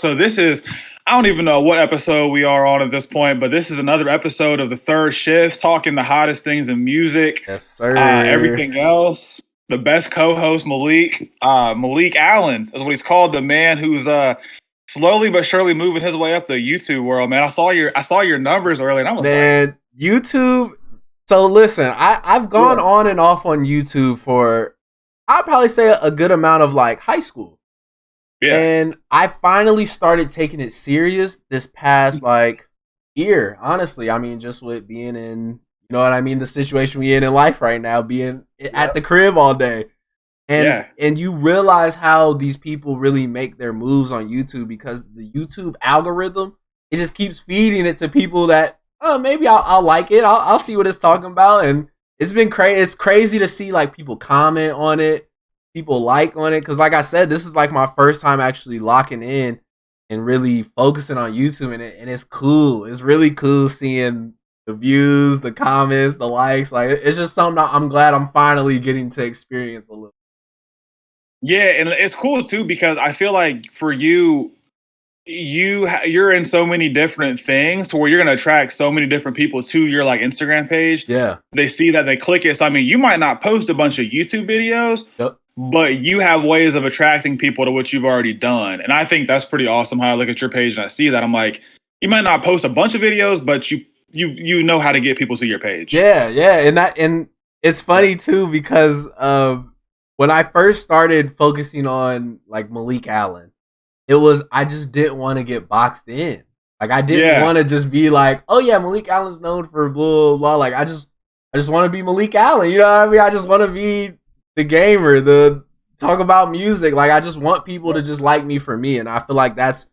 So this is, I don't even know what episode we are on at this point, but this is another episode of the third shift, talking the hottest things in music, Yes, sir. everything else. The best co-host, Malik Allen is what he's called. The man who's slowly but surely moving his way up the YouTube world. Man, I saw your numbers earlier, and I was Man, YouTube. So listen, I've gone on and off on YouTube for, I'd probably say a good amount of like high school. yeah, And I finally started taking it serious this past like year. Honestly, I mean, just with being in, you know what I mean, the situation we in life right now, being at the crib all day, and you realize how these people really make their moves on YouTube because the YouTube algorithm, it just keeps feeding it to people that, oh, maybe I'll like it. I'll see what it's talking about, and it's been crazy. It's crazy to see like people comment on it, people like on it, because like I said, this is like my first time actually locking in and really focusing on YouTube, and it's cool. It's really cool seeing the views, the comments, the likes. Like it's just something that I'm glad I'm finally getting to experience a little. yeah, and it's cool too because I feel like for you, you're in so many different things to where you're gonna attract so many different people to your like Instagram page. Yeah. They see that, they click it. So I mean, you might not post a bunch of YouTube videos, Yep. but you have ways of attracting people to what you've already done. And I think that's pretty awesome how I look at your page and I see that. I'm like, you might not post a bunch of videos, but you know how to get people to your page. Yeah, and it's funny too because when I first started focusing on like Malik Allen, it was I just didn't want to get boxed in. Like I didn't want to just be like, oh yeah, Malik Allen's known for blah blah blah. Like I just want to be Malik Allen. You know what I mean? I just want to be the gamer, the talk about music. Like I just want people to just like me for me, and I feel like that's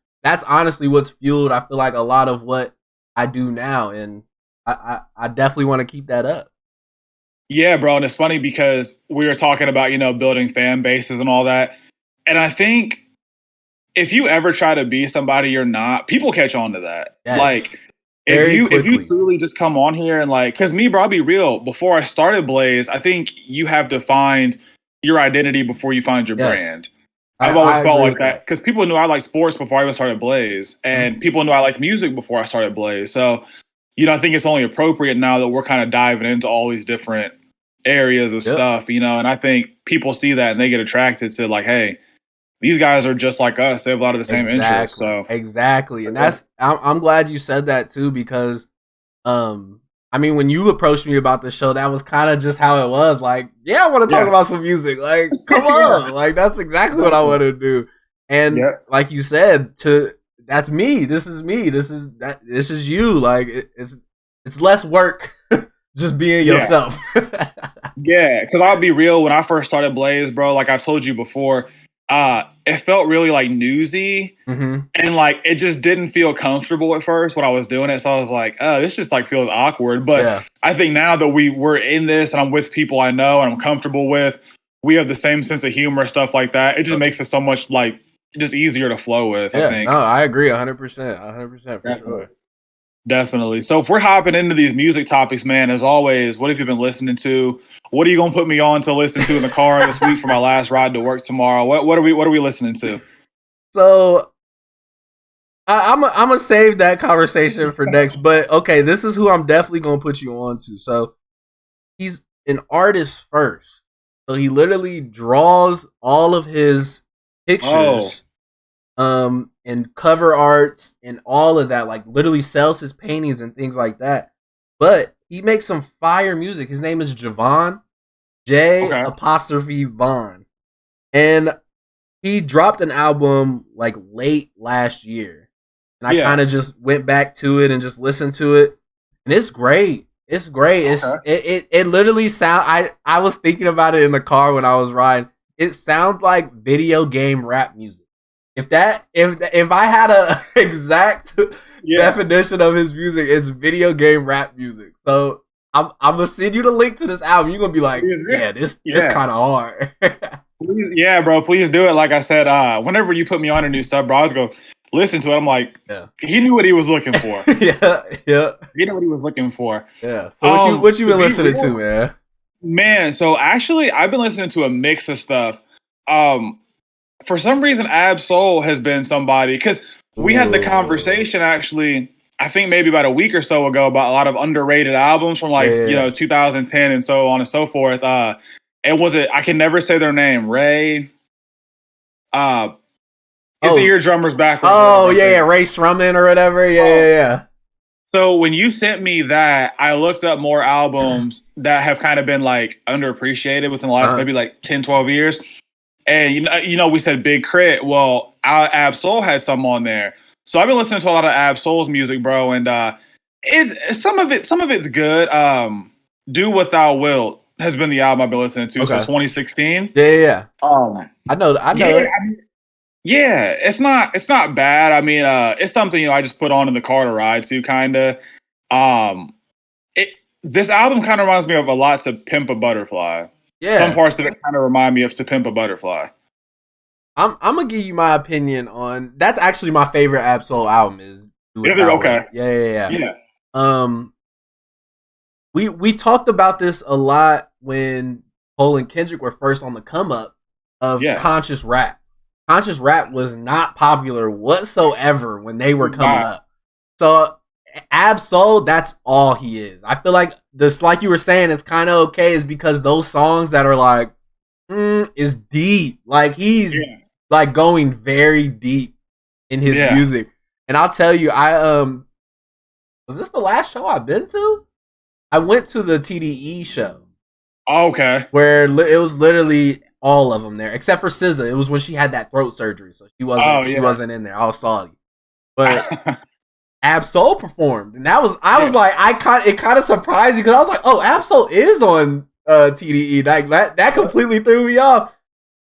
honestly what's fueled. I feel like a lot of what I do now, and I definitely want to keep that up. Yeah, bro. And it's funny because we were talking about, building fan bases and all that. And I think if you ever try to be somebody you're not, people catch on to that. Yes. Like Very if you quickly. truly just come on here and like, because me, bro, I'll be real. Before I started Blaze, I think you have to find your identity before you find your Yes. brand. I've always I felt agree like with that because people knew I liked sports before I even started Blaze, and people knew I liked music before I started Blaze. So, I think it's only appropriate now that we're kind of diving into all these different areas of Yep. stuff, and I think people see that and they get attracted to like, hey, these guys are just like us. They have a lot of the same interests. So Exactly. And I'm glad you said that too, because I mean, when you approached me about the show, that was kind of just how it was. Like, yeah, I want to talk about some music. Like, come on. Like, that's exactly what I want to do. And like you said, that's me. This is me. This is you. Like, it's less work just being yourself. Yeah, because I'll be real. When I first started Blaze, bro, like I've told you before, it felt really like newsy, and like it just didn't feel comfortable at first when I was doing it. So I was like, oh, this just like feels awkward. But I think now that we're in this and I'm with people I know and I'm comfortable with, we have the same sense of humor, stuff like that. It just makes it so much like just easier to flow with. I think. No, I agree 100%. 100% for sure. Definitely. So if we're hopping into these music topics, man, as always, what have you been listening to? What are you gonna put me on to listen to in the car this week for my last ride to work tomorrow? What are we listening to? So I'm gonna save that conversation for next. But okay, this is who I'm definitely gonna put you on to. So he's an artist first. So he literally draws all of his pictures, and cover arts and all of that. Like literally sells his paintings and things like that. But he makes some fire music. His name is Javon, J''Vaughn, and he dropped an album like late last year, and I kind of just went back to it and just listened to it, and it's great. It's great. It literally sound. I was thinking about it in the car when I was riding. It sounds like video game rap music. If I had a exact definition of his music, it's video game rap music. So I'm gonna send you the link to this album. You're gonna be like, this kind of hard. Yeah, bro, please do it. Like I said, whenever you put me on a new stuff, bro, I was go listen to it. I'm like, he knew what he was looking for. He knew what he was looking for. Yeah. So what you been listening to, man? Man, so actually, I've been listening to a mix of stuff. For some reason, Ab Soul has been somebody, because we had the conversation actually, I think maybe about a week or so ago, about a lot of underrated albums from like, 2010 and so on and so forth. I can never say their name. Ray. It's the ear drummers backwards. Oh, yeah, Ray Shrumman or whatever. Yeah. So when you sent me that, I looked up more albums that have kind of been like underappreciated within the last maybe like 10, 12 years. And we said Big Crit. Well, Ab Soul had some on there. So I've been listening to a lot of Ab Soul's music, bro, and some of it's good. Do What Thou Wilt has been the album I've been listening to since 2016. Yeah. I know it. Yeah, it's not bad. I mean, it's something I just put on in the car to ride to, kind of. This album kind of reminds me of a lot to Pimp a Butterfly. Yeah, some parts of it kind of remind me of To Pimp a Butterfly. I'm gonna give you my opinion on. That's actually my favorite Ab Soul album. Is it okay? Yeah. We talked about this a lot when Cole and Kendrick were first on the come up of conscious rap. Conscious rap was not popular whatsoever when they were coming up. So Ab Soul, that's all he is. I feel like this, like you were saying, is kind of okay, is because those songs that are like, is deep. Like he's like going very deep in his music. And I'll tell you, was this the last show I've been to? I went to the TDE show. Okay. Where it was literally all of them there, except for SZA. It was when she had that throat surgery, so she wasn't in there. I was salty. But Ab Soul performed, and I was like, it kind of surprised me because I was like, oh, Ab Soul is on TDE. Like that completely threw me off.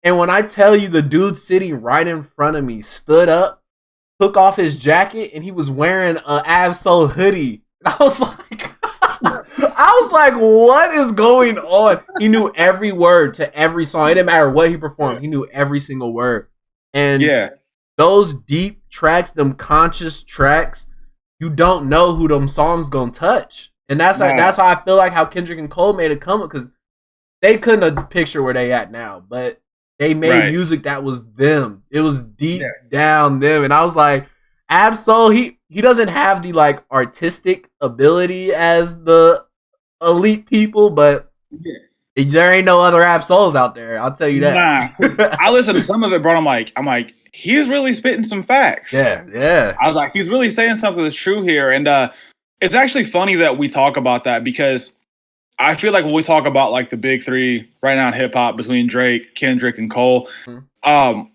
And when I tell you, the dude sitting right in front of me stood up, took off his jacket, and he was wearing an Ab Soul hoodie. And I was like, what is going on? He knew every word to every song. It didn't matter what he performed. He knew every single word. And those deep tracks, them conscious tracks, you don't know who them songs gonna touch. And that's how I feel like how Kendrick and Cole made it come up, because they couldn't have pictured where they at now, but they made music that was them. It was deep down them. And I was like, Ab Soul, he doesn't have the like artistic ability as the elite people, but there ain't no other Ab Souls out there. I'll tell you that. Nah. I listened to some of it, bro. I'm like, he's really spitting some facts. Yeah. I was like, he's really saying something that's true here. And it's actually funny that we talk about that, because I feel like when we talk about like the big three right now in hip hop between Drake, Kendrick, and Cole, I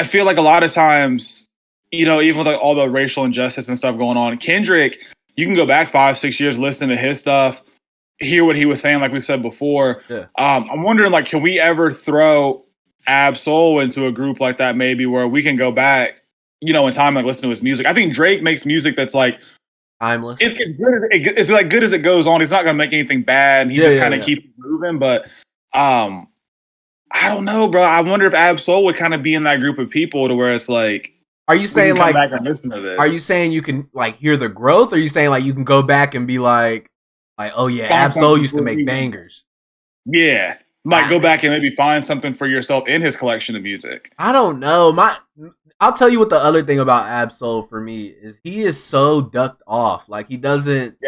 feel like a lot of times, even with like all the racial injustice and stuff going on, Kendrick, you can go back 5-6 years, listen to his stuff, hear what he was saying, like we said before. I'm wondering, like, can we ever throw Ab Soul into a group like that, maybe, where we can go back, in time, like listen to his music? I think Drake makes music that's like timeless. It's like good as it goes on. He's not gonna make anything bad, and he just kind of keeps moving. But I don't know, bro. I wonder if Ab Soul would kind of be in that group of people to where it's like, are you saying like, back and listen to this? Are you saying you can like hear the growth? Or are you saying like you can go back and be like, oh yeah, Ab Soul used to make bangers? Yeah, might go back and maybe find something for yourself in his collection of music. I don't know. I'll tell you what the other thing about Ab Soul for me is he is so ducked off. Like he doesn't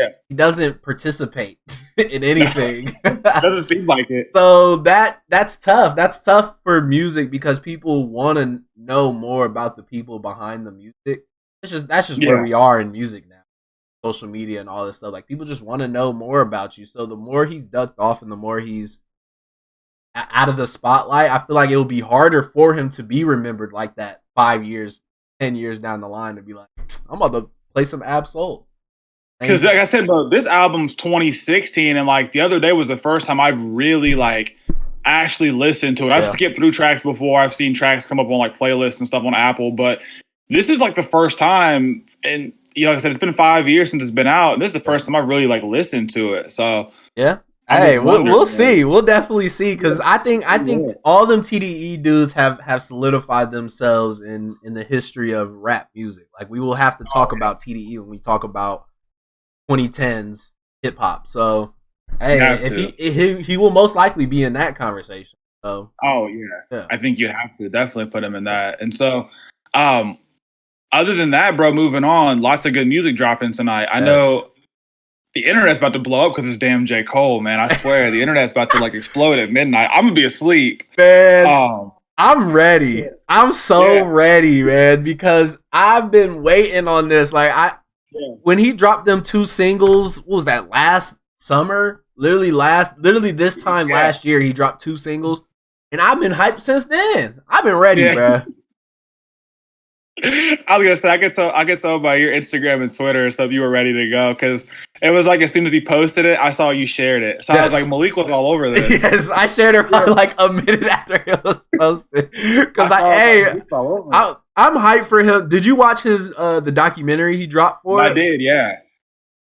participate in anything. Doesn't seem like it. So that's tough. That's tough for music, because people want to know more about the people behind the music. That's just where we are in music now. Social media and all this stuff. Like people just want to know more about you. So the more he's ducked off and the more he's out of the spotlight, I feel like it will be harder for him to be remembered like that 5 years, 10 years down the line, to be like, I'm about to play some Ab Soul. Because like I said, bro, this album's 2016, and like the other day was the first time I've really like actually listened to it. I've skipped through tracks before. I've seen tracks come up on like playlists and stuff on Apple, but this is like the first time, and like I said, it's been 5 years since it's been out, and this is the first time I really like listened to it. So hey, we'll see. We'll definitely see, because I think all them TDE dudes have solidified themselves in the history of rap music. Like we will have to talk about TDE when we talk about 2010s hip hop. So hey, if he will most likely be in that conversation. So I think you have to definitely put him in that. And so other than that, bro, moving on, lots of good music dropping tonight. I know the internet's about to blow up because it's damn J. Cole, man. I swear, the internet's about to like explode at midnight. I'm gonna be asleep. Man, I'm ready. I'm so ready, man, because I've been waiting on this. Like when he dropped them 2 singles, what was that, last summer? Literally this time last year, he dropped 2 singles, and I've been hyped since then. I've been ready, bro. I was gonna say I get so by your Instagram and Twitter, so you were ready to go because it was like as soon as he posted it, I saw you shared it. So I was like, Malik was all over this. Yes, I shared it probably like a minute after it was posted because I'm hyped for him. Did you watch his the documentary he dropped for it? I did, yeah.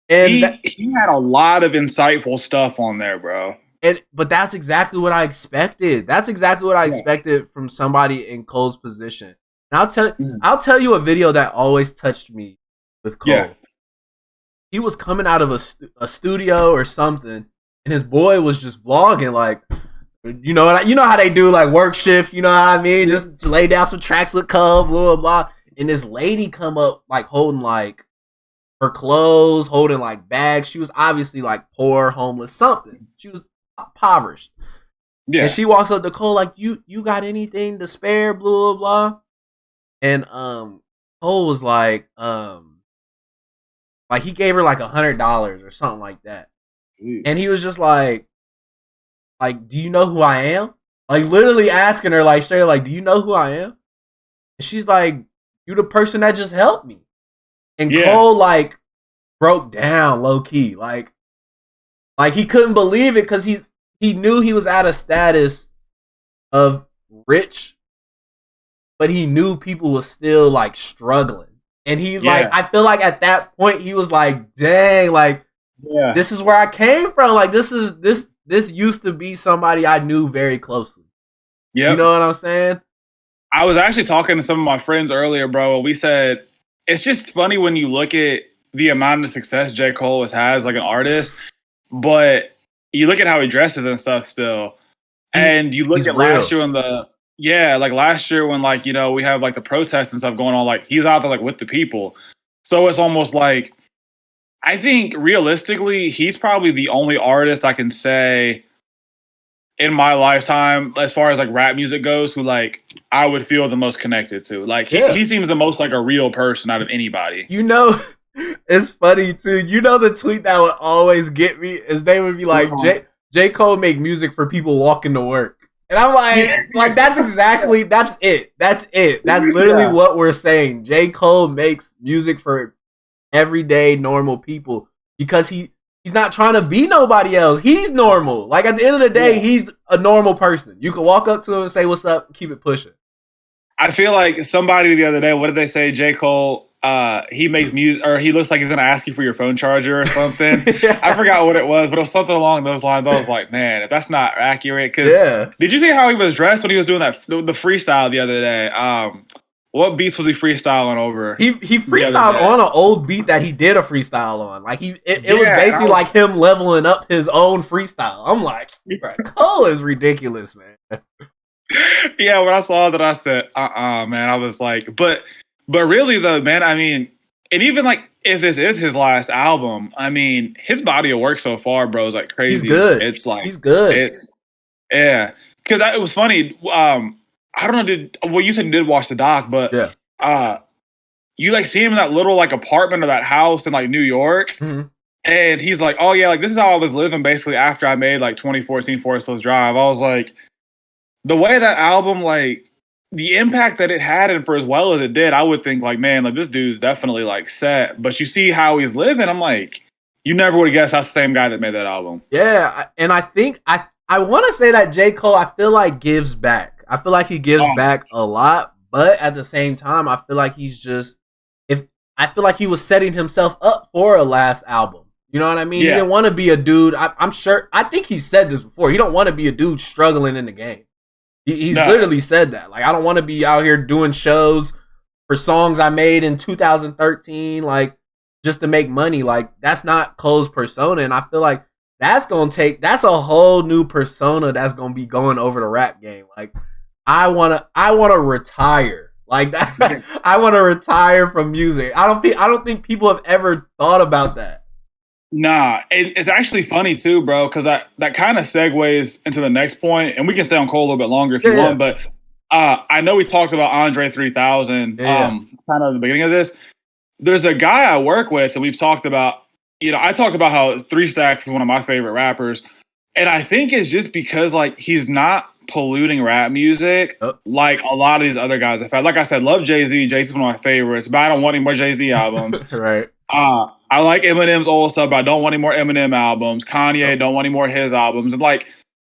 And he had a lot of insightful stuff on there, bro. But that's exactly what I expected. That's exactly what I expected from somebody in Cole's position. And I'll tell you a video that always touched me with Cole. Yeah. He was coming out of a studio or something, and his boy was just vlogging, like, you know how they do, like, work shift, you know what I mean? Just lay down some tracks with Cole, blah, blah, blah. And this lady come up, like, holding, like, her clothes, holding, like, bags. She was obviously, like, poor, homeless, something. She was impoverished. Yeah. And she walks up to Cole, like, you got anything to spare, blah, blah, blah. And Cole was like he gave her like $100 or something like that. Jeez. And he was just like, do you know who I am? Like literally asking her like straight, like, do you know who I am? And she's like, you the person that just helped me. And Cole like broke down low key, like he couldn't believe it because he knew he was at a status of rich. But he knew people was still like struggling. And he like, I feel like at that point he was like, dang, like this is where I came from. Like this used to be somebody I knew very closely. Yeah. You know what I'm saying? I was actually talking to some of my friends earlier, bro, and we said it's just funny when you look at the amount of success J. Cole has like an artist, but you look at how he dresses and stuff still. And you look at last year like last year when like, you know, we have like the protests and stuff going on, like he's out there like with the people. So it's almost like, I think realistically, he's probably the only artist I can say in my lifetime, as far as like rap music goes, who like I would feel the most connected to. Like he seems the most like a real person out of anybody. You know, it's funny too. You know, the tweet that would always get me is they would be like, J. Cole make music for people walking to work. And I'm like, that's it. That's literally what we're saying. J. Cole makes music for everyday normal people because he's not trying to be nobody else. He's normal. Like at the end of the day, he's a normal person. You can walk up to him and say, what's up? Keep it pushing. I feel like somebody the other day, what did they say? J. Cole, he makes music, or he looks like he's going to ask you for your phone charger or something. I forgot what it was, but it was something along those lines. I was like, man, if that's not accurate. Did you see how he was dressed when he was doing the freestyle the other day? What beats was he freestyling over? He freestyled on an old beat that he did a freestyle on. Like it was basically like him leveling up his own freestyle. I'm like, Cole is ridiculous, man. Yeah, when I saw that, I said, man. I was like, but really though, man, I mean, and even like if this is his last album, I mean, his body of work so far, bro, is like crazy. He's good. It's like he's good. Because it was funny. I don't know. You said you did watch the doc, but you like see him in that little like apartment or that house in like New York, and he's like, oh yeah, like this is how I was living basically after I made like 2014 Forest Hills Drive. I was like, the way that album like. The impact that it had, and for as well as it did, I would think like, man, like this dude's definitely like set. But you see how he's living, I'm like, you never would have guessed that's the same guy that made that album. Yeah, and I think I want to say that J. Cole, I feel like gives back. I feel like he gives back a lot, but at the same time, I feel like I feel like he was setting himself up for a last album. You know what I mean? Yeah. He didn't want to be a dude. I'm sure. I think he said this before. He don't want to be a dude struggling in the game. He's literally said that. Like, I don't want to be out here doing shows for songs I made in 2013, like, just to make money. Like, that's not Cole's persona. And I feel like that's a whole new persona that's going to be going over the rap game. Like, I want to retire. Like that, I want to retire from music. I don't think people have ever thought about that. Nah, it's actually funny too, bro, because that kind of segues into the next point, and we can stay on Cole a little bit longer if you want. But I know we talked about Andre 3000, kind of at the beginning of this. There's a guy I work with, and we've talked about. I talk about how 3 Stacks is one of my favorite rappers, and I think it's just because like he's not polluting rap music like a lot of these other guys. In fact, like I said, love Jay-Z. Jay-Z's one of my favorites, but I don't want any more Jay-Z albums. Right. I like Eminem's old stuff, but I don't want any more Eminem albums. Kanye, don't want any more of his albums. And like,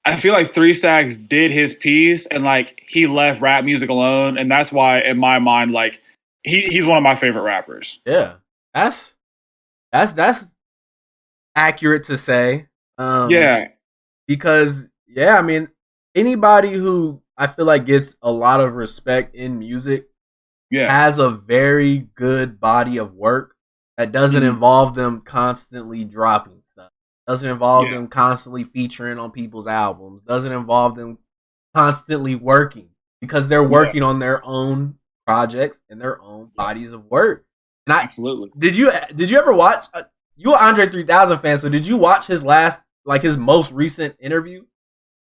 I feel like 3 Stacks did his piece, and like he left rap music alone, and that's why, in my mind, like he's one of my favorite rappers. Yeah, that's accurate to say. Because I mean, anybody who I feel like gets a lot of respect in music, has a very good body of work that doesn't involve them constantly dropping stuff. Doesn't involve them constantly featuring on people's albums. Doesn't involve them constantly working because they're working on their own projects and their own bodies of work. And absolutely. Did you ever watch? You an Andre 3000 fan, so did you watch his his most recent interview?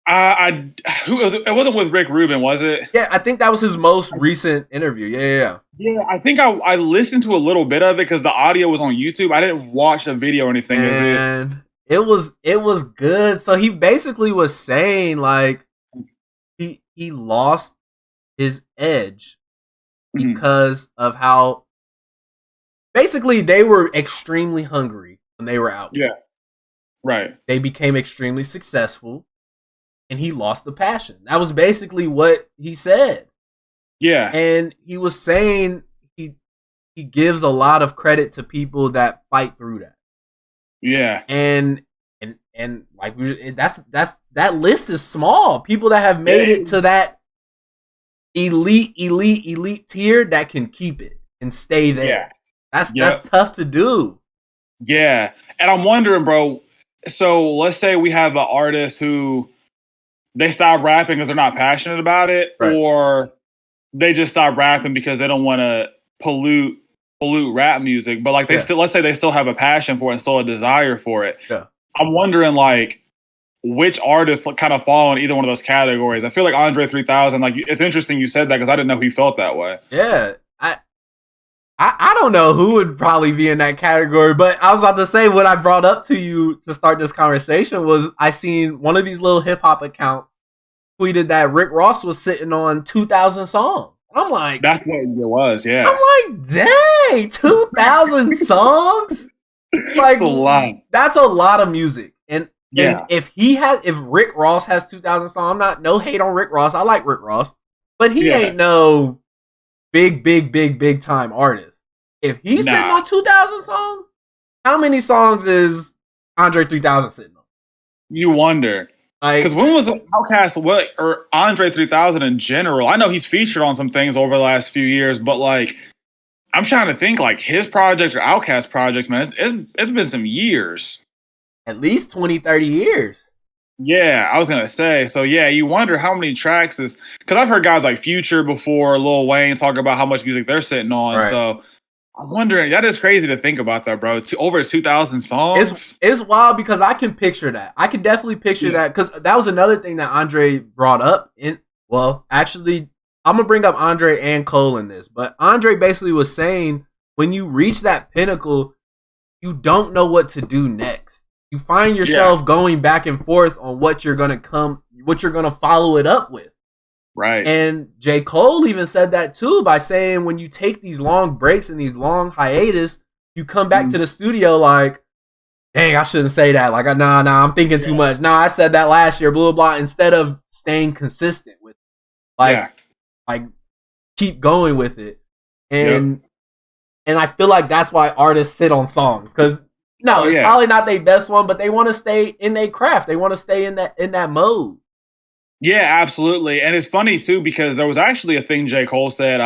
It wasn't with Rick Rubin, was it? Yeah, I think that was his most recent interview. Yeah. I think I listened to a little bit of it because the audio was on YouTube. I didn't watch a video or anything. And it was good. So he basically was saying like he lost his edge because of how basically they were extremely hungry when they were out. Yeah. Right. They became extremely successful. And he lost the passion. That was basically what he said. Yeah. And he was saying he gives a lot of credit to people that fight through that. Yeah. And like that list is small. People that have made it to that elite tier that can keep it and stay there. Yeah. That's tough to do. Yeah. And I'm wondering, bro, so let's say we have an artist who they stop rapping because they're not passionate about it, or they just stop rapping because they don't want to pollute rap music. But like let's say they still have a passion for it and still a desire for it. Yeah. I'm wondering like which artists kind of fall in either one of those categories. I feel like Andre 3000, like it's interesting you said that because I didn't know he felt that way. Yeah. I don't know who would probably be in that category, but I was about to say what I brought up to you to start this conversation was I seen one of these little hip hop accounts tweeted that Rick Ross was sitting on 2,000 songs. I'm like, that's what it was, yeah. I'm like, dang, 2,000 songs? Like, that's a lot. That's a lot of music. And if Rick Ross has 2,000 songs, no hate on Rick Ross. I like Rick Ross, but he ain't no big time artist. If he's sitting on 2,000 songs, how many songs is Andre 3000 sitting on? You wonder. Because when was Outkast or Andre 3000 in general? I know he's featured on some things over the last few years, but like I'm trying to think like his project or Outkast projects, man, it's been some years. At least 20, 30 years. Yeah, I was going to say. So, yeah, you wonder how many tracks is... Because I've heard guys like Future before, Lil Wayne, talk about how much music they're sitting on. Right. So, I'm wondering... That is crazy to think about that, bro. Over 2,000 songs? It's wild because I can picture that. I can definitely picture that. Because that was another thing that Andre brought up. Actually, I'm going to bring up Andre and Cole in this. But Andre basically was saying, when you reach that pinnacle, you don't know what to do next. You find yourself going back and forth on what you're gonna follow it up with. Right. And J. Cole even said that too by saying when you take these long breaks and these long hiatus, you come back to the studio like, dang, I shouldn't say that. Like, nah, I'm thinking too much. Nah, I said that last year, blah, blah, blah. Instead of staying consistent with it. Like keep going with it. And I feel like that's why artists sit on songs. Because it's probably not their best one, but they want to stay in their craft. They want to stay in that mode. Yeah, absolutely. And it's funny, too, because there was actually a thing J. Cole said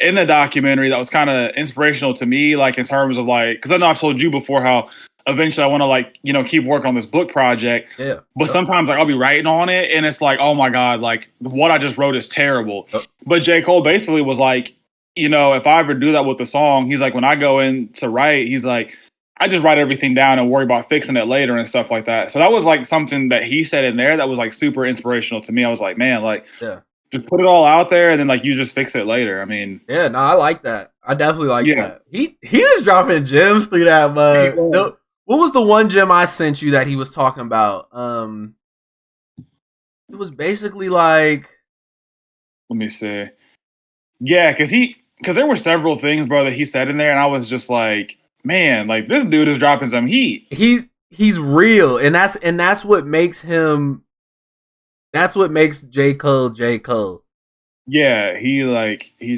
in the documentary that was kind of inspirational to me, like in terms of like, because I know I've told you before how eventually I want to like, keep working on this book project. Yeah. But sometimes like I'll be writing on it and it's like, oh my God, like what I just wrote is terrible. But J. Cole basically was like, if I ever do that with the song, he's like, when I go in to write, he's like, I just write everything down and worry about fixing it later and stuff like that. So that was like something that he said in there that was like super inspirational to me. I was like, man, like, just put it all out there and then like you just fix it later. I mean, yeah, no, I like that. I definitely like that. He is dropping gems through that. But what was the one gem I sent you that he was talking about? It was basically like, let me see. Yeah, because there were several things, bro, that he said in there, and I was just like, man, like this dude is dropping some heat. He's real, and that's what makes him. That's what makes J. Cole J. Cole. Yeah, he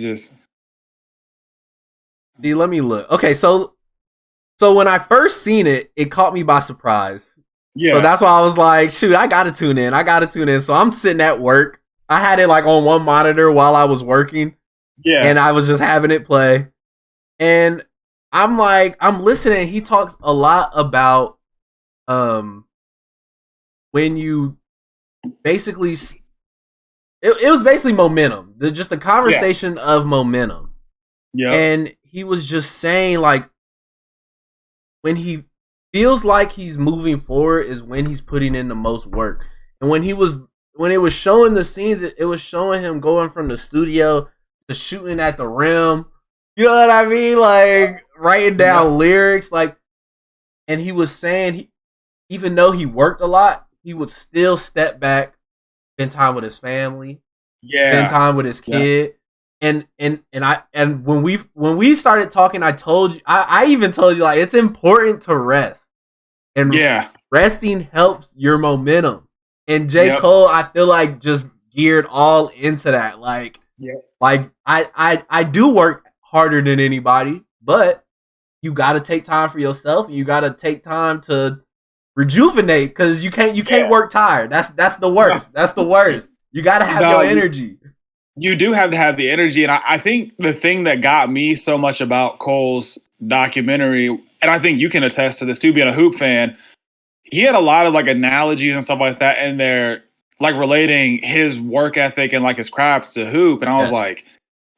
just. Let me look. Okay, so when I first seen it, it caught me by surprise. Yeah. So that's why I was like, shoot, I gotta tune in. So I'm sitting at work. I had it like on one monitor while I was working. Yeah. And I was just having it play. And I'm listening. He talks a lot about when you basically it was basically momentum. Just the conversation of momentum. Yeah. And he was just saying like when he feels like he's moving forward is when he's putting in the most work. And when it was showing the scenes, it was showing him going from the studio to shooting at the rim. You know what I mean? Like writing down lyrics, like, and he was saying even though he worked a lot, he would still step back, spend time with his family, spend time with his kid. And when we started talking, I even told you like it's important to rest. And resting helps your momentum. And J. Cole, I feel like just geared all into that. Like, like I do work harder than anybody, but you got to take time for yourself, and you got to take time to rejuvenate because you can't work tired. That's the worst. That's the worst. You got to have your energy. You do have to have the energy, and I think the thing that got me so much about Cole's documentary, and I think you can attest to this too, being a hoop fan, he had a lot of like analogies and stuff like that in there, like relating his work ethic and like his craft to hoop, and I was like,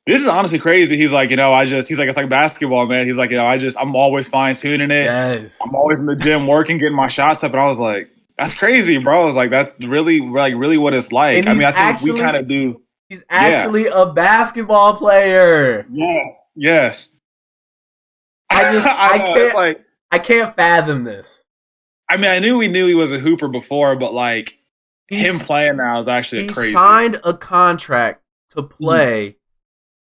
this is honestly crazy. He's like, he's like, it's like basketball, man. He's like, I'm always fine tuning it. Yes. I'm always in the gym working, getting my shots up, and I was like, that's crazy, bro. I was like, that's really what it's like. I mean, I think we kind of do. He's actually a basketball player. Yes. I can't fathom this. I mean, we knew he was a hooper before, but like him playing now is actually crazy. He signed a contract to play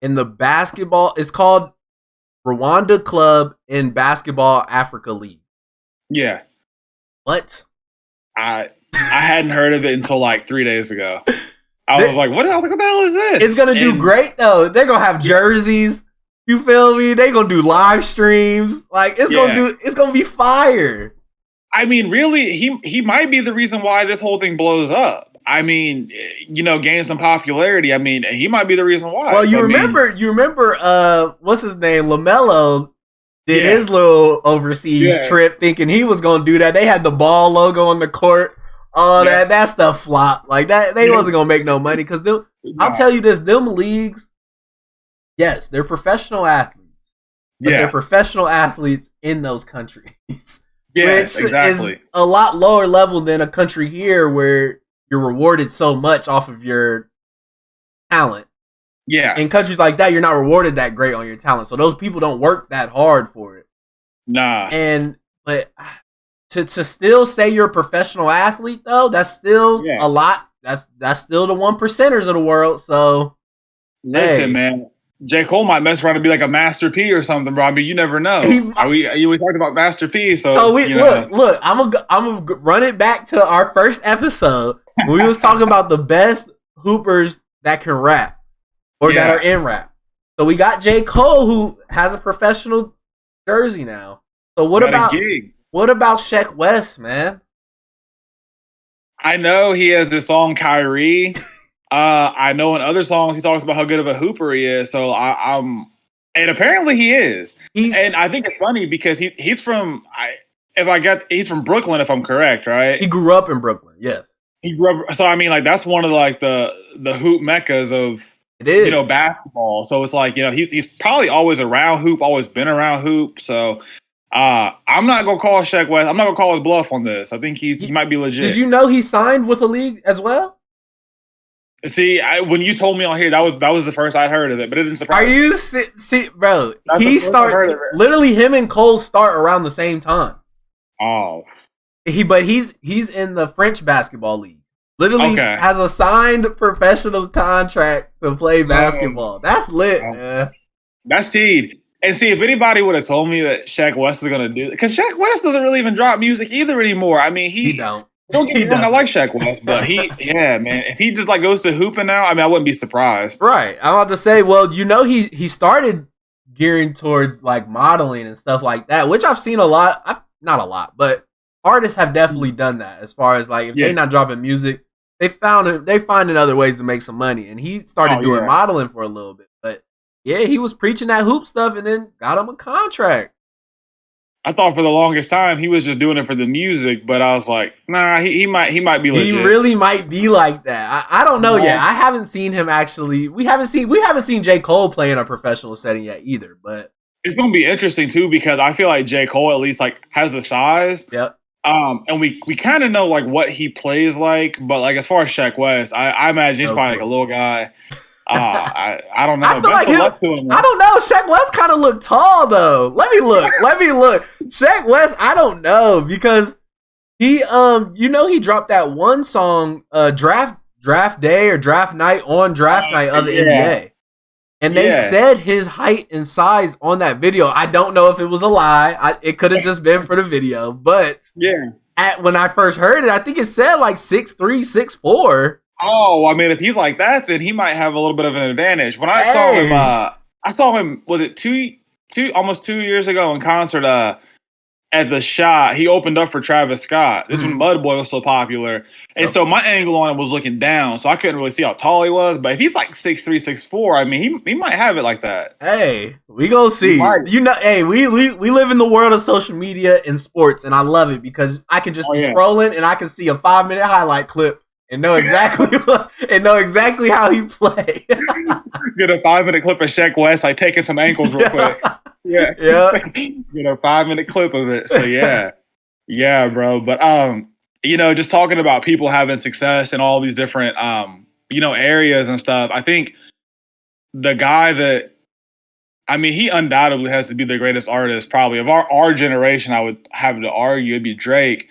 in the basketball. It's called Rwanda Club in Basketball Africa League. Yeah. What? I hadn't heard of it until like 3 days ago. I was like, what the hell is this? It's going to do great, though. They're going to have jerseys. You feel me? They're going to do live streams. Like, it's going to be fire. I mean, really, he might be the reason why this whole thing blows up. I mean, gain some popularity. I mean, he might be the reason why. Well, you remember, what's his name? LaMelo did his little overseas trip thinking he was going to do that. They had the ball logo on the court. All that stuff flopped. Like that, they wasn't gonna make no money because I'll tell you this: them leagues, yes, they're professional athletes, but they're professional athletes in those countries. Yes, which exactly. Is a lot lower level than a country here where you're rewarded so much off of your talent. Yeah, in countries like that, you're not rewarded that great on your talent, so those people don't work that hard for it. Nah, but. To still say you're a professional athlete though, that's still a lot. That's still the 1%ers of the world. So listen, man, J. Cole might mess around and be like a Master P or something, bro. I mean, you never know. We talked about Master P, so look. I'm gonna run it back to our first episode when we was talking about the best hoopers that can rap or that are in rap. So we got J. Cole who has a professional jersey now. So what about Sheck West, man? I know he has this song Kyrie. I know in other songs he talks about how good of a hooper he is. So and apparently he is. And I think it's funny because he's from he's from Brooklyn, if I'm correct, right? He grew up in Brooklyn. Yes. He grew up. So I mean, like that's one of the hoop meccas of basketball. So it's like he's probably always around hoop, always been around hoop. So I'm not gonna call Sheck West. I'm not gonna call his bluff on this. I think he might be legit. Did you know he signed with a league as well? See, when you told me on here, that was the first I'd heard of it, but it didn't surprise me. Are you see, bro? He started literally. Him and Cole start around the same time. Oh, he's in the French basketball league. Literally has a signed professional contract to play basketball. That's lit, man. That's teed. And see, if anybody would have told me that Sheck West was gonna do it, because Sheck West doesn't really even drop music either anymore. I mean, he don't. Don't get me wrong, I like Sheck West, but man, if he just like goes to hooping now, I mean, I wouldn't be surprised. Right. I'm about to say, well, he started gearing towards like modeling and stuff like that, which I've seen a lot. Not a lot, but artists have definitely done that. As far as like if they're not dropping music, they finding other ways to make some money, and he started doing modeling for a little bit. But yeah, he was preaching that hoop stuff, and then got him a contract. I thought for the longest time he was just doing it for the music, but I was like, nah, he might be legit. He really might be like that. I don't know yet. I haven't seen him actually. We haven't seen J. Cole play in a professional setting yet either. But it's gonna be interesting too because I feel like J. Cole at least like has the size. Yep. And we kind of know like what he plays like, but like as far as Sheck West, I imagine he's probably like a little guy. I don't know. I feel like I don't know. Sheck West kind of looked tall though. Let me look. Sheck West, I don't know because he he dropped that one song draft day or draft night on draft night of the NBA. And they said his height and size on that video. I don't know if it was a lie. It could have just been for the video, but when I first heard it, I think it said like 6'3", 6'4". Oh, I mean, if he's like that, then he might have a little bit of an advantage. When I saw him, was it almost 2 years ago in concert at the Shot? He opened up for Travis Scott. This when Mud Boy was so popular. And so my angle on it was looking down, so I couldn't really see how tall he was. But if he's like 6'3", 6'4", I mean, he might have it like that. Hey, we gonna see. Hey, we live in the world of social media and sports, and I love it because I can just be scrolling and I can see a 5-minute highlight clip and know exactly how he play. Get a 5-minute clip of Sheck West, like taking some ankles real quick. Yeah. Get a 5-minute clip of it. So yeah, bro. But just talking about people having success in all these different areas and stuff. I think the guy that he undoubtedly has to be the greatest artist probably of our generation. I would have to argue it'd be Drake,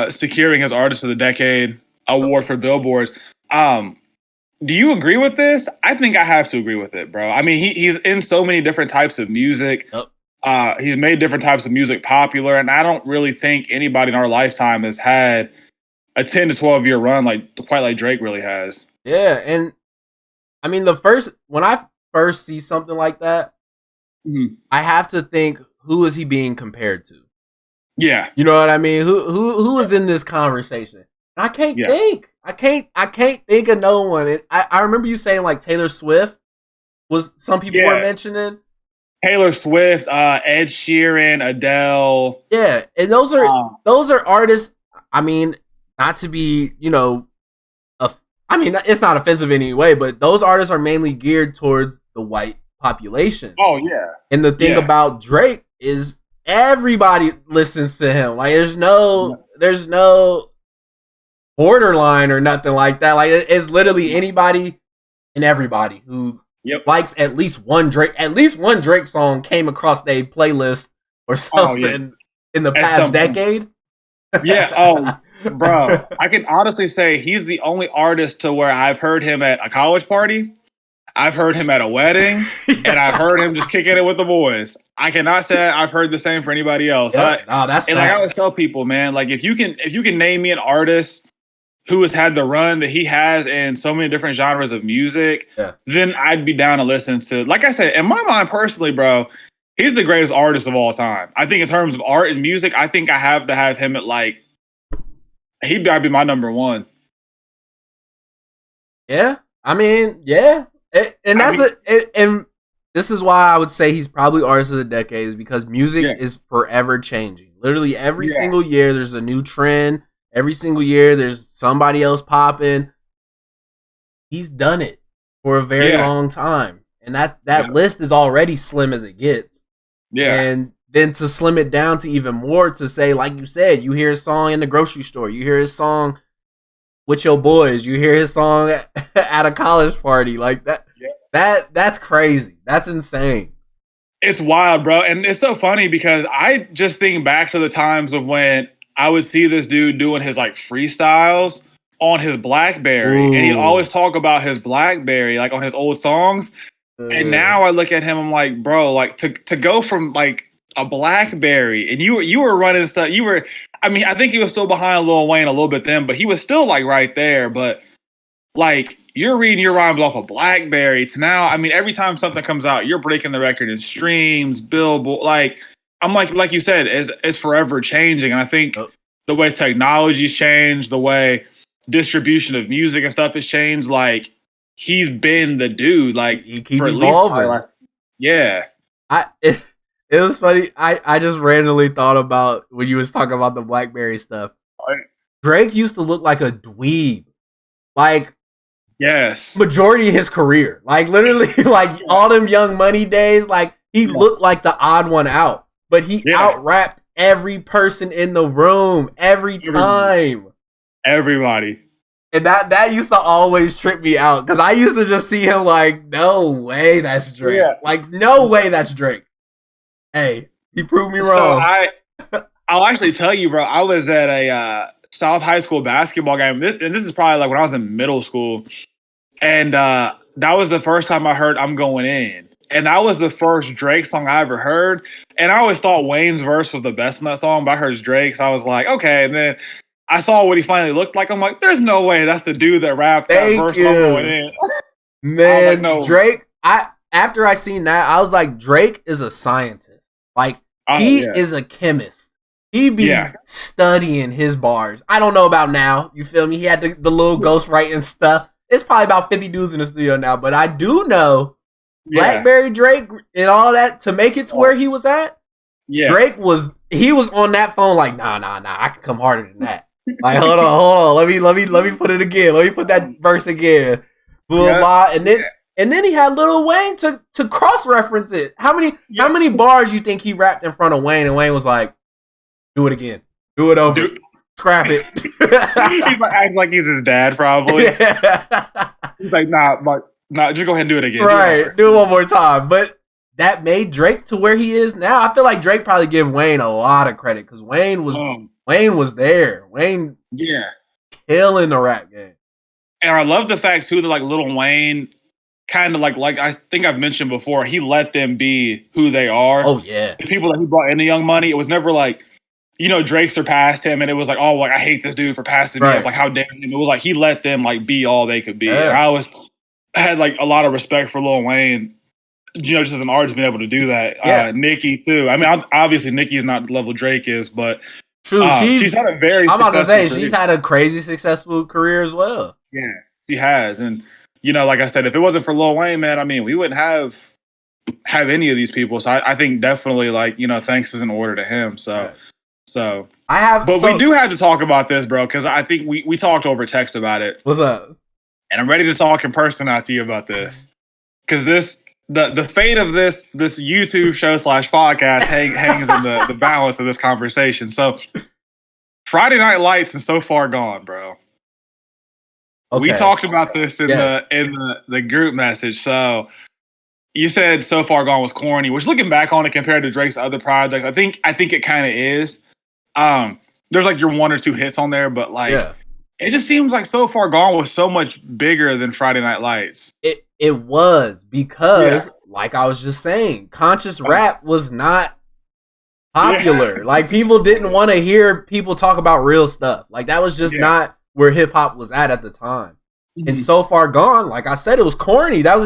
securing his Artist of the Decade award for Billboards. Do you agree with this? I think I have to agree with it, bro. I mean, he's in so many different types of music. Yep. He's made different types of music popular, and I don't really think anybody in our lifetime has had a 10 to 12 year run quite like Drake really has. Yeah, and I mean when I first see something like that, I have to think, who is he being compared to? Yeah. You know what I mean? Who is in this conversation? I can't think. I can't think of no one. I remember you saying like Taylor Swift was some people were mentioning. Taylor Swift, Ed Sheeran, Adele. Yeah, and those are artists. I mean, not to be it's not offensive in any way, but those artists are mainly geared towards the white population. Oh yeah. And the thing about Drake is everybody listens to him. Like there's no borderline or nothing like that. Like it's literally anybody and everybody who likes at least one Drake song came across their playlist or something in the past decade. Yeah. Oh, bro, I can honestly say he's the only artist to where I've heard him at a college party, I've heard him at a wedding, and I've heard him just kicking it with the boys. I cannot say I've heard the same for anybody else. That's like I always tell people, man, like if you can name me an artist who has had the run that he has in so many different genres of music, then I'd be down to listen to. Like I said, in my mind personally, bro, he's the greatest artist of all time. I think in terms of art and music, I think I have to have him at he'd be my number one. Yeah, I mean, yeah, and this is why I would say he's probably Artist of the Decade, is because music is forever changing. Literally every single year, there's a new trend. Every single year, there's somebody else popping. He's done it for a very long time. And that list is already slim as it gets. Yeah. And then to slim it down to even more, to say, like you said, you hear a song in the grocery store. You hear his song with your boys. You hear his song at a college party. Like that. Yeah. That's crazy. That's insane. It's wild, bro. And it's so funny because I just think back to the times of when I would see this dude doing his like freestyles on his BlackBerry. Ooh. And he'd always talk about his BlackBerry, like on his old songs. And now I look at him, I'm like, bro, like to go from like a BlackBerry, and you were running stuff. I think he was still behind Lil Wayne a little bit then, but he was still like right there. But like you're reading your rhymes off a BlackBerry. So now, I mean, every time something comes out, you're breaking the record in streams, Billboard. Like I'm like you said, it's forever changing. And I think the way technology's changed, the way distribution of music and stuff has changed, like. He's been the dude, like he keep evolving. It was funny. I just randomly thought about when you was talking about the BlackBerry stuff. Right. Drake used to look like a dweeb, like majority of his career, like literally, like all them Young Money days. Like he looked like the odd one out, but he out rapped every person in the room every time. Everybody. And that used to always trip me out because I used to just see him like, no way that's Drake. Yeah. Like, no way that's Drake. Hey, he proved me wrong. So I'll actually tell you, bro, I was at a South High School basketball game. And this is probably like when I was in middle school. And that was the first time I heard I'm Going In. And that was the first Drake song I ever heard. And I always thought Wayne's verse was the best in that song, but I heard Drake's. So I was like, okay. And then I saw what he finally looked like. I'm like, there's no way that's the dude that rapped that verse Going In. Man, like, no. Drake, after I seen that, I was like, Drake is a scientist. Like, he is a chemist. He be studying his bars. I don't know about now. You feel me? He had the little ghostwriting stuff. It's probably about 50 dudes in the studio now. But I do know BlackBerry Drake and all that, to make it to where he was at, Drake was on that phone like, nah, I can come harder than that. Like, hold on. Let me put it again. Let me put that verse again. Blah, blah. And then he had Lil Wayne to cross-reference it. How many bars you think he rapped in front of Wayne, and Wayne was like, do it again. Do it over. Scrap it. He's like acting like he's his dad, probably. Yeah. He's like, nah, just go ahead and do it again. Right. Do it one more time. But that made Drake to where he is now. I feel like Drake probably give Wayne a lot of credit because Wayne was there. Wayne killing the rap game. And I love the fact too that like Lil Wayne kind of like I think I've mentioned before, he let them be who they are. Oh yeah. The people that he brought into Young Money, it was never like, you know, Drake surpassed him and it was like, oh, like I hate this dude for passing me up. Like how dare him. It was like he let them like be all they could be. Yeah. And I always had like a lot of respect for Lil Wayne. You know, just as an artist being able to do that. Yeah. Nicki too. I mean, obviously Nicki is not the level Drake is, but true. She's had a very I'm about to say she's had a crazy successful career as well. Yeah, she has. And you know, like I said, if it wasn't for Lil Wayne, man, I mean, we wouldn't have any of these people. So I think definitely like, you know, thanks is in order to him. So we do have to talk about this, bro, because I think we talked over text about it. What's up? And I'm ready to talk in person out to you about this. Because the fate of this YouTube show / podcast hangs in the balance of this conversation. So Friday Night Lights and So Far Gone, bro. Okay. We talked about this in the group message. So you said So Far Gone was corny, which looking back on it compared to Drake's other projects, I think it kind of is. There's like your one or two hits on there, but like it just seems like So Far Gone was so much bigger than Friday Night Lights. It was because, like I was just saying, conscious rap was not popular. Yeah. Like people didn't want to hear people talk about real stuff. Like that was just not where hip hop was at the time. Mm-hmm. And So Far Gone, like I said, it was corny. That was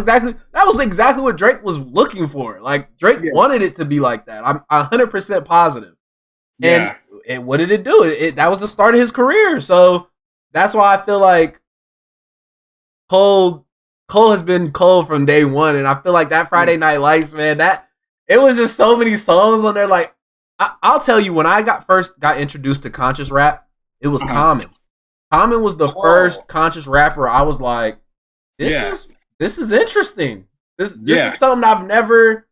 exactly what Drake was looking for. Like Drake wanted it to be like that. I'm 100% positive. And what did it do? That was the start of his career. So that's why I feel like Cole has been Cole from day one, and I feel like that Friday Night Lights, man, that it was just so many songs on there. Like I'll tell you, when I first got introduced to conscious rap, it was Common. Common was the first conscious rapper. I was like, this is interesting. This is something I've never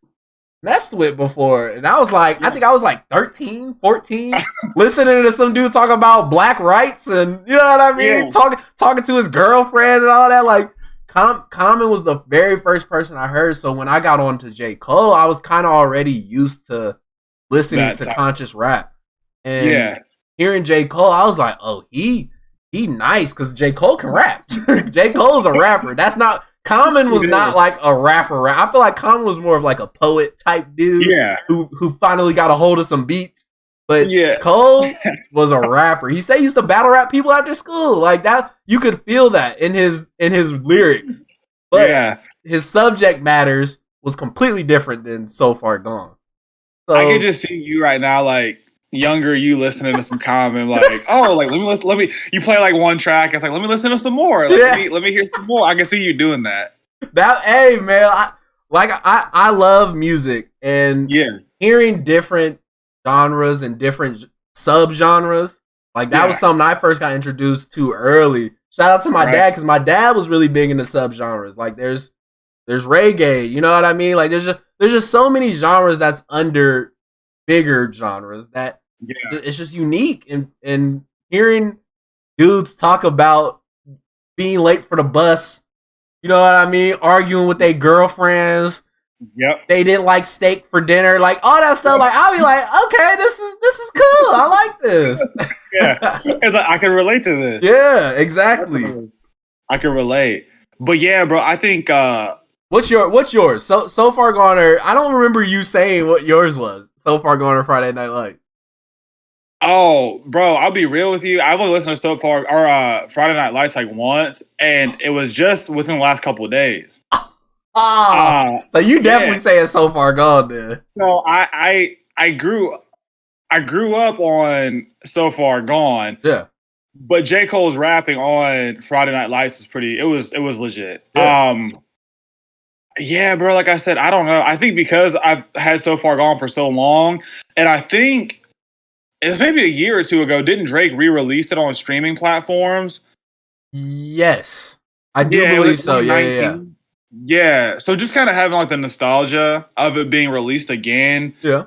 messed with before. And I was like, I think I was like 13, 14, listening to some dude talk about black rights and you know what I mean? Talking to his girlfriend and all that. Like, Common was the very first person I heard. So when I got on to J. Cole, I was kind of already used to listening to conscious rap. And hearing J. Cole, I was like, oh, he nice, because J. Cole can rap. J. Cole's a rapper. That's not... Common was not like a rapper. I feel like Common was more of like a poet type dude who finally got a hold of some beats. But Cole was a rapper. He said he used to battle rap people after school. Like that, you could feel that in his lyrics. But his subject matters was completely different than So Far Gone. So, I can just see you right now, like younger you listening to some Common, like, oh, like let me. You play like one track, it's like let me listen to some more. Like, let me hear some more. I can see you doing that. Hey man, I love music and hearing different genres and different subgenres. Like that was something I first got introduced to early. Shout out to my dad, because my dad was really big into subgenres. Like there's reggae, you know what I mean? Like there's just so many genres that's under bigger genres that it's just unique. And hearing dudes talk about being late for the bus, you know what I mean? Arguing with their girlfriends. Yep. They didn't like steak for dinner, like all that stuff. Like I'll be like, okay, this is cool. I like this. It's like I can relate to this. Yeah, exactly. I can relate. But yeah, bro, I think what's yours? So Far Gone, or I don't remember you saying what yours was. So Far Gone or Friday Night Lights. Oh, bro, I'll be real with you. I've only listened to So Far or Friday Night Lights like once, and it was just within the last couple of days. So you definitely saying So Far Gone, then. So I grew up on So Far Gone. Yeah. But J. Cole's rapping on Friday Night Lights is pretty. It was legit. Yeah, bro. Like I said, I don't know. I think because I've had So Far Gone for so long, and I think it was maybe a year or two ago. Didn't Drake re-release it on streaming platforms? Yes, I do believe so. Yeah. So just kind of having like the nostalgia of it being released again. Yeah.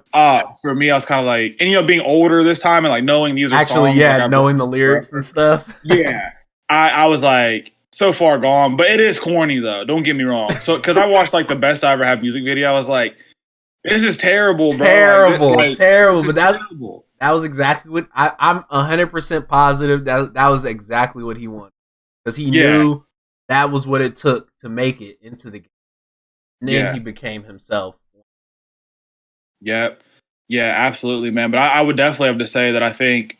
For me, I was kind of like, and being older this time and like knowing these are actually songs, like, knowing the lyrics and stuff. I was like, So Far Gone, but it is corny though. Don't get me wrong. So because I watched like the Best I Ever Have music video, I was like, this is terrible, bro. Terrible. But that was exactly what I'm 100% positive that was exactly what he wanted, because he knew that was what it took to make it into the game. And then he became himself. Yep. Yeah, absolutely, man. But I would definitely have to say that I think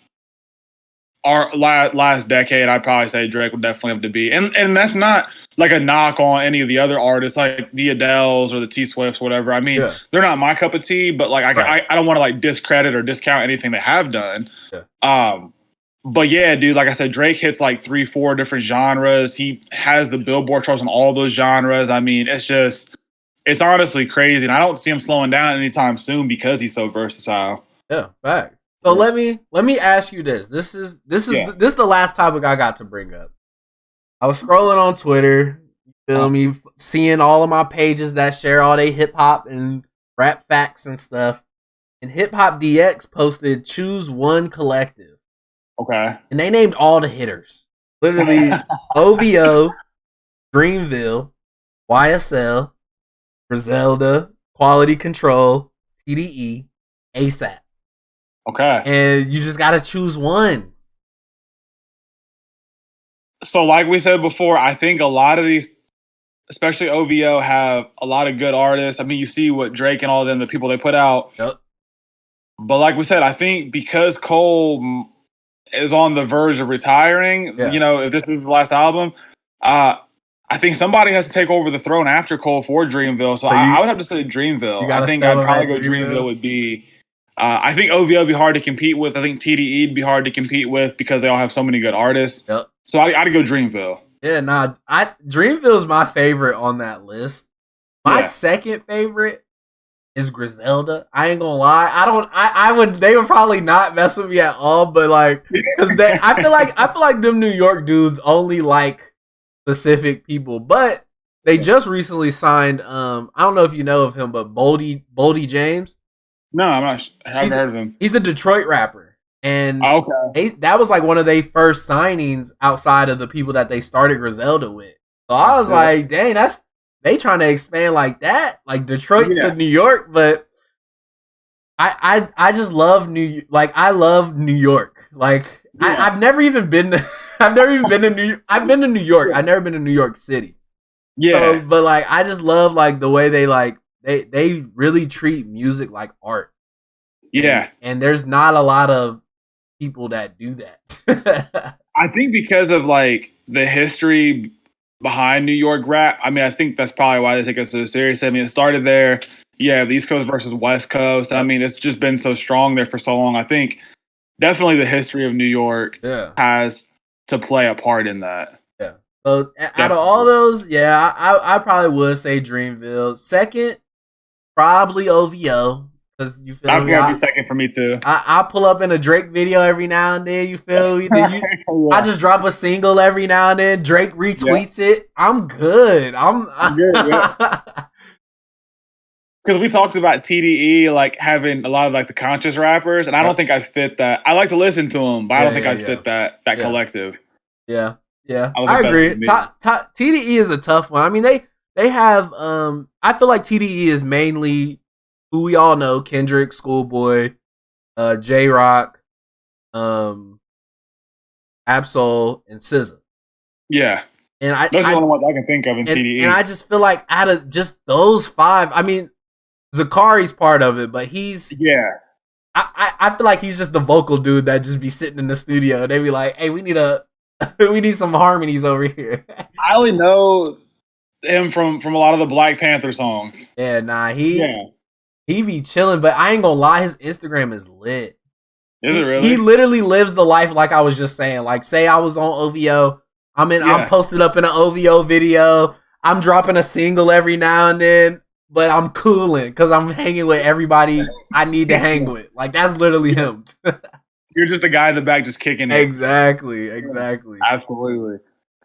our last decade, I'd probably say Drake would definitely have to be. And that's not like a knock on any of the other artists, like the Adeles or the T Swifts, whatever. I mean, they're not my cup of tea, but like I don't want to like discredit or discount anything they have done. But yeah, dude, like I said, Drake hits like 3-4 different genres. He has the Billboard charts on all those genres. I mean, it's honestly crazy. And I don't see him slowing down anytime soon because he's so versatile. Yeah, fact. So let me ask you this. This is the last topic I got to bring up. I was scrolling on Twitter, you feel me, seeing all of my pages that share all they hip hop and rap facts and stuff. And Hip Hop DX posted Choose One Collective. Okay. And they named all the hitters. Literally OVO, Dreamville, YSL, Griselda, Quality Control, TDE, ASAP. Okay. And you just got to choose one. So like we said before, I think a lot of these, especially OVO, have a lot of good artists. I mean, you see what Drake and all of them, the people they put out. Yep. But like we said, I think because Cole is on the verge of retiring, if this is his last album, I think somebody has to take over the throne after Cole for Dreamville. So I would have to say Dreamville. I think I'd probably go Dreamville would be... I think OVO would be hard to compete with. I think TDE would be hard to compete with because they all have so many good artists. Yep. So I'd go Dreamville. Yeah, Dreamville is my favorite on that list. My second favorite is Griselda. I ain't gonna lie. I would. They would probably not mess with me at all. But like, because I feel like them New York dudes only like specific people. But they just recently signed. I don't know if you know of him, but Boldy James. No, I'm not. I haven't heard of him. He's a Detroit rapper, and okay, that was like one of their first signings outside of the people that they started Griselda with. So I was like, dang, they trying to expand like that, like Detroit to New York. But I just love I love New York. Like I've never even been to I've been to New York. I've never been to New York City. Yeah. So, but like I just love like the way they really treat music like art. Yeah. And there's not a lot of people that do that. I think because of like the history behind New York rap, I mean, I think that's probably why they take us so seriously. I mean, it started there. Yeah, the East Coast versus West Coast. I mean, it's just been so strong there for so long. I think definitely the history of New York has to play a part in that. Yeah. So out of all those, I probably would say Dreamville. Second, probably OVO. Cause you feel me? That'd be second for me too. I pull up in a Drake video every now and then. You feel me? I just drop a single every now and then. Drake retweets it. I'm good. I'm good. Because we talked about TDE like having a lot of like the conscious rappers, and I don't think I fit that. I like to listen to them, but I don't think I fit that collective. Yeah, I agree. TDE is a tough one. I mean, they have. I feel like TDE is mainly who we all know: Kendrick, Schoolboy, J Rock, Absol, and SZA. Yeah, and those are the only ones I can think of in TDE. And I just feel like out of just those five, I mean, Zakari's part of it, but he's I feel like he's just the vocal dude that just be sitting in the studio and they be like, "Hey, we need some harmonies over here." I only know him from a lot of the Black Panther songs. Yeah, nah, he be chilling, but I ain't gonna lie, his Instagram is lit. Is it really? He literally lives the life like I was just saying. Like, say I was on OVO, I'm posted up in an OVO video. I'm dropping a single every now and then, but I'm cooling because I'm hanging with everybody I need to hang with. Like, that's literally him. You're just the guy in the back just kicking it. Exactly.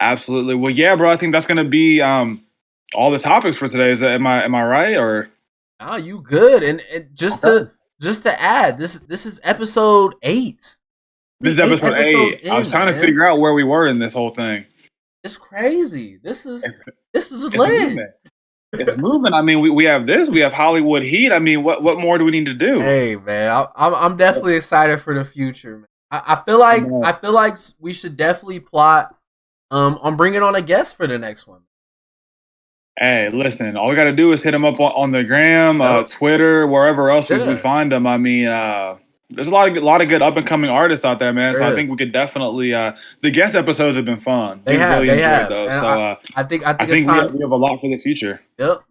Absolutely. Well, yeah, bro, I think that's gonna be all the topics for today. Am I right or? Oh, you good? And just to add, this is episode 8. This is episode 8. I was trying to figure out where we were in this whole thing. It's crazy. This is lit. It's moving. I mean, we have this. We have Hollywood Heat. I mean, what more do we need to do? Hey, man, I'm definitely excited for the future, man. I feel like we should definitely plot on bringing on a guest for the next one. Hey, listen, all we got to do is hit them up on the gram, Twitter, wherever else we find them. I mean, there's a lot of good up and coming artists out there, man. So I think we could definitely. The guest episodes have been fun. They have. Those. So I think we have a lot for the future. Yep.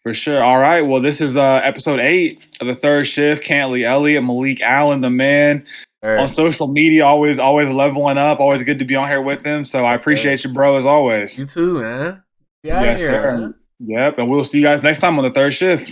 For sure. All right. Well, this is episode 8 of the Third Shift. Cantley Elliott, Malik Allen, the man. On social media, always leveling up. Always good to be on here with him. So I appreciate you, bro, as always. You too, man. Get out of here, sir. Man. Yep, and we'll see you guys next time on the Third Shift.